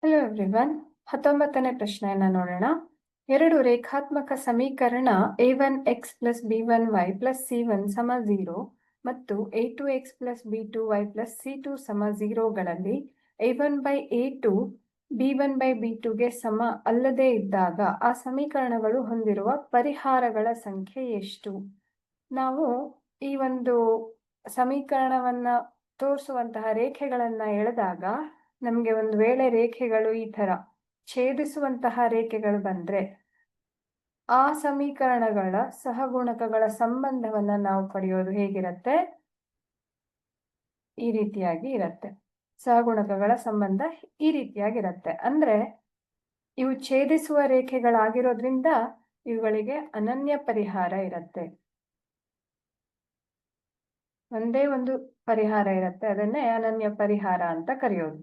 Hello everyone. 19ನೇ ಪ್ರಶ್ನೆಯನ್ನು ನೋಡೋಣ. ಎರಡು ರೇಖಾತ್ಮಕ ಸಮೀಕರಣ a1x plus b1y plus c1 ಸಮ 0 ಮತ್ತು a2x plus b2y plus c2 ಸಮ 0ಗಳಲ್ಲಿ a1/a2 b1/b2ಗೆ ಸಮ ಅಲ್ಲದೇ ಇದ್ದಾಗ ಆ ಸಮೀಕರಣಗಳು ಹೊಂದಿರುವ ಪರಿಹಾರಗಳ ಸಂಖ್ಯೆ ಎಷ್ಟು? ನಾವು ಈ ಒಂದು ಸಮೀಕರಣವನ್ನ ತೋರಿಸುವಂತಹ ರೇಖೆಗಳನ್ನ ಎಳೆದಾಗ ನಮಗೆ ಒಂದು ವೇಳೆ ರೇಖೆಗಳು ಈ ತರ ಛೇದಿಸುವಂತಹ ರೇಖೆಗಳು ಬಂದ್ರೆ ಆ ಸಮೀಕರಣಗಳ ಸಹಗುಣಕಗಳ ಸಂಬಂಧವನ್ನ ನಾವು ಪಡೆಯೋದು ಹೇಗಿರತ್ತೆ? ಈ ರೀತಿಯಾಗಿ ಇರತ್ತೆ. ಸಹಗುಣಕಗಳ ಸಂಬಂಧ ಈ ರೀತಿಯಾಗಿರತ್ತೆ. ಅಂದ್ರೆ ಇವು ಛೇದಿಸುವ ರೇಖೆಗಳಾಗಿರೋದ್ರಿಂದ ಇವುಗಳಿಗೆ ಅನನ್ಯ ಪರಿಹಾರ ಇರತ್ತೆ. ಒಂದೇ ಒಂದು ಪರಿಹಾರ ಇರತ್ತೆ, ಅದನ್ನೇ ಅನನ್ಯ ಪರಿಹಾರ ಅಂತ ಕರೆಯೋದು.